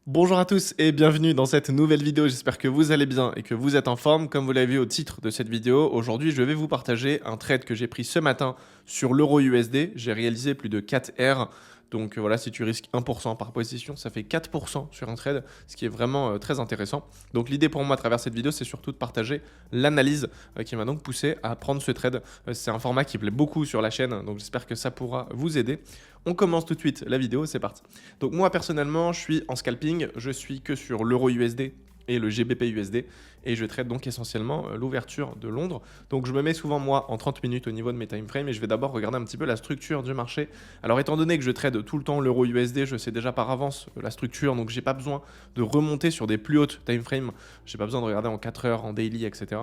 Bonjour à tous et bienvenue dans cette nouvelle vidéo, j'espère que vous allez bien et que vous êtes en forme. Comme vous l'avez vu au titre de cette vidéo, aujourd'hui je vais vous partager un trade que j'ai pris ce matin sur l'euro USD. J'ai réalisé plus de 4 R, donc voilà, si tu risques 1% par position, ça fait 4% sur un trade, ce qui est vraiment très intéressant. Donc l'idée pour moi à travers cette vidéo, c'est surtout de partager l'analyse qui m'a donc poussé à prendre ce trade. C'est un format qui plaît beaucoup sur la chaîne, donc j'espère que ça pourra vous aider. On commence tout de suite la vidéo, c'est parti. Donc moi personnellement, je suis en scalping, je suis que sur l'euro USD et le GBP USD et je trade donc essentiellement l'ouverture de Londres. Donc je me mets souvent moi en 30 minutes au niveau de mes time frames et je vais d'abord regarder un petit peu la structure du marché. Alors étant donné que je trade tout le temps l'euro USD, je sais déjà par avance la structure, donc j'ai pas besoin de remonter sur des plus hautes time frames, j'ai pas besoin de regarder en 4 heures, en daily, etc.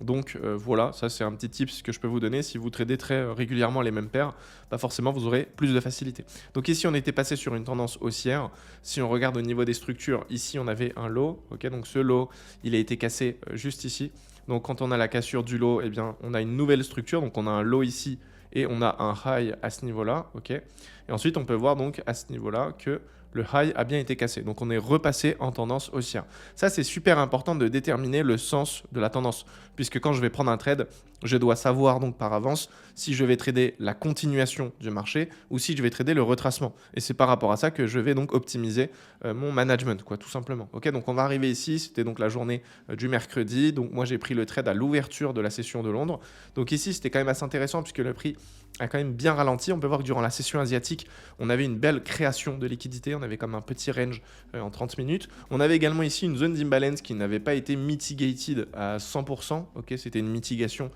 Donc voilà, ça c'est un petit tips que je peux vous donner. Si vous tradez très régulièrement les mêmes paires, bah forcément vous aurez plus de facilité. Donc ici on était passé sur une tendance haussière. Si on regarde au niveau des structures, ici on avait un low. Ok, donc ce low, il a été cassé juste ici. Donc quand on a la cassure du low, eh bien on a une nouvelle structure. Donc on a un low ici et on a un high à ce niveau-là. Ok, et ensuite on peut voir donc à ce niveau-là que le high a bien été cassé. Donc on est repassé en tendance haussière. Ça, c'est super important de déterminer le sens de la tendance. Puisque quand je vais prendre un trade, je dois savoir donc par avance si je vais trader la continuation du marché ou si je vais trader le retracement. Et c'est par rapport à ça que je vais donc optimiser mon management, quoi, tout simplement. Ok, donc on va arriver ici, c'était donc la journée du mercredi. Donc moi, j'ai pris le trade à l'ouverture de la session de Londres. Donc ici, c'était quand même assez intéressant puisque le prix a quand même bien ralenti. On peut voir que durant la session asiatique, on avait une belle création de liquidité. On avait comme un petit range en 30 minutes. On avait également ici une zone d'imbalance qui n'avait pas été mitigated à 100%. Ok, c'était une mitigation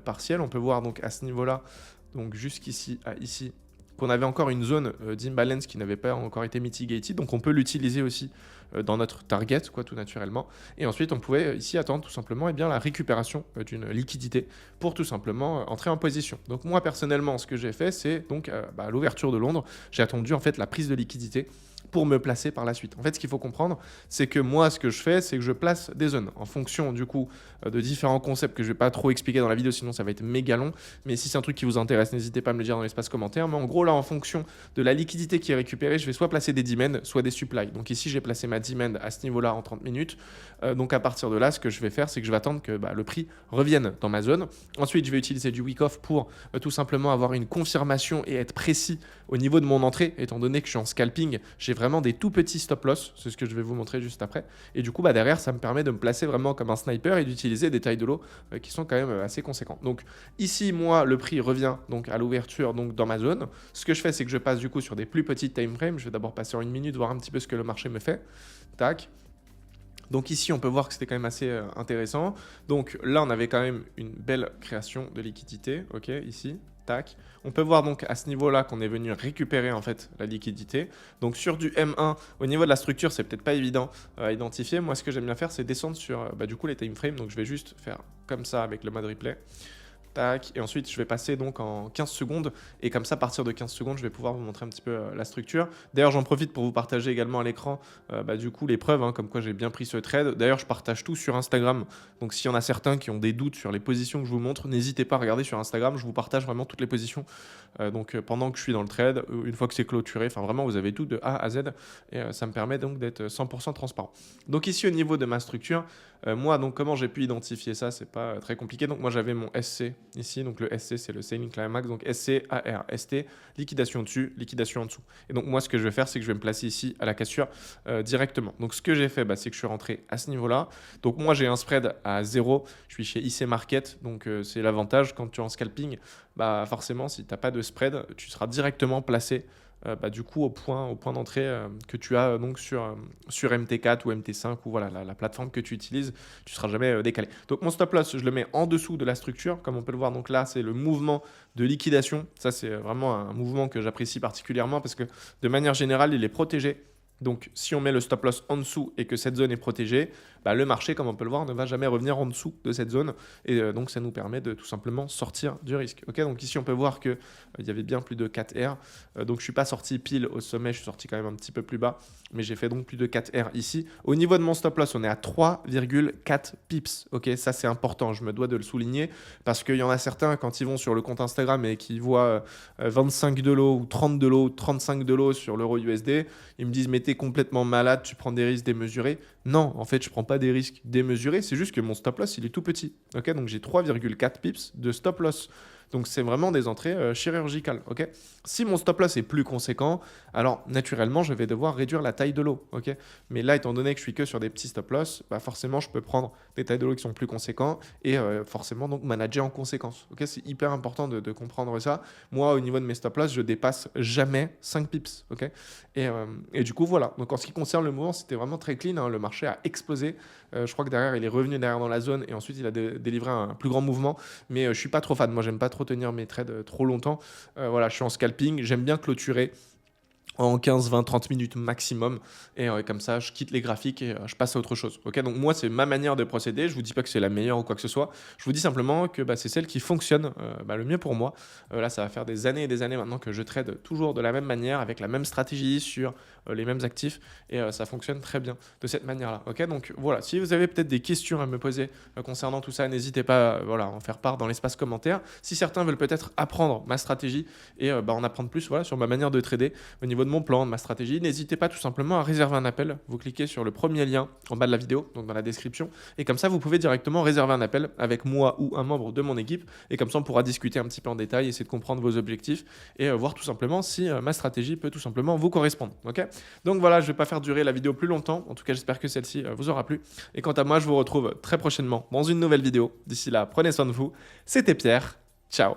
partielle. On peut voir donc à ce niveau-là, donc jusqu'ici à ici, qu'on avait encore une zone d'imbalance qui n'avait pas encore été mitigated. Donc on peut l'utiliser aussi dans notre target, quoi, tout naturellement. Et ensuite, on pouvait ici attendre tout simplement eh bien, la récupération d'une liquidité pour tout simplement entrer en position. Donc moi, personnellement, ce que j'ai fait, c'est donc à l'ouverture de Londres, j'ai attendu en fait la prise de liquidité pour me placer par la suite. En fait, ce qu'il faut comprendre, c'est que moi, ce que je fais, c'est que je place des zones en fonction du coup de différents concepts que je ne vais pas trop expliquer dans la vidéo, sinon ça va être méga long. Mais si c'est un truc qui vous intéresse, n'hésitez pas à me le dire dans l'espace commentaire. Mais en gros, là, en fonction de la liquidité qui est récupérée, je vais soit placer des demand, soit des supply. Donc ici, j'ai placé ma demand à ce niveau-là en 30 minutes. Donc à partir de là, ce que je vais faire, c'est que je vais attendre que le prix revienne dans ma zone. Ensuite, je vais utiliser du week-off pour tout simplement avoir une confirmation et être précis au niveau de mon entrée, étant donné que je suis en scalping, j'ai vraiment des tout petits stop loss, c'est ce que je vais vous montrer juste après. Et du coup, derrière, ça me permet de me placer vraiment comme un sniper et d'utiliser des tailles de lot qui sont quand même assez conséquentes. Donc ici, moi, le prix revient donc à l'ouverture donc dans ma zone. Ce que je fais, c'est que je passe du coup sur des plus petites time frames. Je vais d'abord passer en une minute, voir un petit peu ce que le marché me fait. Tac. Donc ici, on peut voir que c'était quand même assez intéressant. Donc là, on avait quand même une belle création de liquidité. Ok, ici, tac. On peut voir donc à ce niveau-là qu'on est venu récupérer en fait la liquidité. Donc sur du M1, au niveau de la structure, c'est peut-être pas évident à identifier. Moi, ce que j'aime bien faire, c'est descendre sur du coup les time frames. Donc je vais juste faire comme ça avec le mode replay. Tac, et ensuite je vais passer donc en 15 secondes et comme ça à partir de 15 secondes je vais pouvoir vous montrer un petit peu la structure. D'ailleurs j'en profite pour vous partager également à l'écran du coup les preuves comme quoi j'ai bien pris ce trade. D'ailleurs je partage tout sur Instagram, donc s'il y en a certains qui ont des doutes sur les positions que je vous montre, n'hésitez pas à regarder sur Instagram, je vous partage vraiment toutes les positions pendant que je suis dans le trade, une fois que c'est clôturé, enfin vraiment vous avez tout de A à Z et ça me permet donc d'être 100% transparent. Donc ici au niveau de ma structure, moi donc comment j'ai pu identifier ça, c'est pas très compliqué. Donc moi j'avais mon SC ici, donc le SC c'est le Selling Climax, donc SC, AR, ST, liquidation dessus, liquidation en dessous. Et donc moi ce que je vais faire, c'est que je vais me placer ici à la cassure directement. Donc ce que j'ai fait, c'est que je suis rentré à ce niveau-là. Donc moi j'ai un spread à 0, je suis chez IC Market, donc c'est l'avantage quand tu es en scalping, forcément si tu n'as pas de spread, tu seras directement placé du coup au point d'entrée que tu as donc sur MT4 ou MT5 ou voilà la plateforme que tu utilises, tu ne seras jamais décalé. Donc mon stop loss, je le mets en dessous de la structure, comme on peut le voir. Donc là, c'est le mouvement de liquidation. Ça, c'est vraiment un mouvement que j'apprécie particulièrement parce que de manière générale, il est protégé. Donc, si on met le stop loss en dessous et que cette zone est protégée, bah, le marché, comme on peut le voir, ne va jamais revenir en dessous de cette zone. Et donc, ça nous permet de tout simplement sortir du risque. Ok, donc ici, on peut voir qu'il y avait bien plus de 4 R. Donc, je ne suis pas sorti pile au sommet, je suis sorti quand même un petit peu plus bas. Mais j'ai fait donc plus de 4 R ici. Au niveau de mon stop loss, on est à 3,4 pips. Ok, ça, c'est important. Je me dois de le souligner parce qu'il y en a certains, quand ils vont sur le compte Instagram et qu'ils voient 25 de l'eau ou 30 de l'eau, 35 de l'eau sur l'euro USD, ils me disent mais t'es complètement malade, tu prends des risques démesurés. Non, en fait, je prends pas des risques démesurés, c'est juste que mon stop loss, il est tout petit. Ok, donc j'ai 3,4 pips de stop loss. Donc c'est vraiment des entrées chirurgicales. Ok, si mon stop loss est plus conséquent, alors naturellement, je vais devoir réduire la taille de l'eau. Ok, mais là, étant donné que je suis que sur des petits stop loss, bah forcément, je peux prendre des tailles de l'eau qui sont plus conséquents et forcément donc manager en conséquence. Ok, c'est hyper important de comprendre ça. Moi, au niveau de mes stop loss, je dépasse jamais 5 pips. Ok, et du coup, voilà. Donc en ce qui concerne le mouvement, c'était vraiment très clean. Hein. Le marché a explosé. Je crois que derrière, il est revenu derrière dans la zone et ensuite, il a délivré un plus grand mouvement. Mais je suis pas trop fan. Moi, j'aime pas trop tenir mes trades trop longtemps. Voilà, je suis en scalping. J'aime bien clôturer en 15, 20, 30 minutes maximum. Et comme ça, je quitte les graphiques et je passe à autre chose. Ok, donc moi, c'est ma manière de procéder. Je vous dis pas que c'est la meilleure ou quoi que ce soit. Je vous dis simplement que c'est celle qui fonctionne le mieux pour moi. Là, ça va faire des années et des années maintenant que je trade toujours de la même manière, avec la même stratégie sur les mêmes actifs. Et ça fonctionne très bien de cette manière-là. Ok, donc voilà, si vous avez peut-être des questions à me poser concernant tout ça, n'hésitez pas à en faire part dans l'espace commentaire. Si certains veulent peut-être apprendre ma stratégie et en apprendre plus sur ma manière de trader au niveau de mon plan, de ma stratégie, n'hésitez pas tout simplement à réserver un appel. Vous cliquez sur le premier lien en bas de la vidéo, donc dans la description, et comme ça, vous pouvez directement réserver un appel avec moi ou un membre de mon équipe, et comme ça, on pourra discuter un petit peu en détail, essayer de comprendre vos objectifs, et voir tout simplement si ma stratégie peut tout simplement vous correspondre. Ok, donc voilà, je ne vais pas faire durer la vidéo plus longtemps, en tout cas, j'espère que celle-ci vous aura plu, et quant à moi, je vous retrouve très prochainement dans une nouvelle vidéo. D'ici là, prenez soin de vous, c'était Pierre, ciao.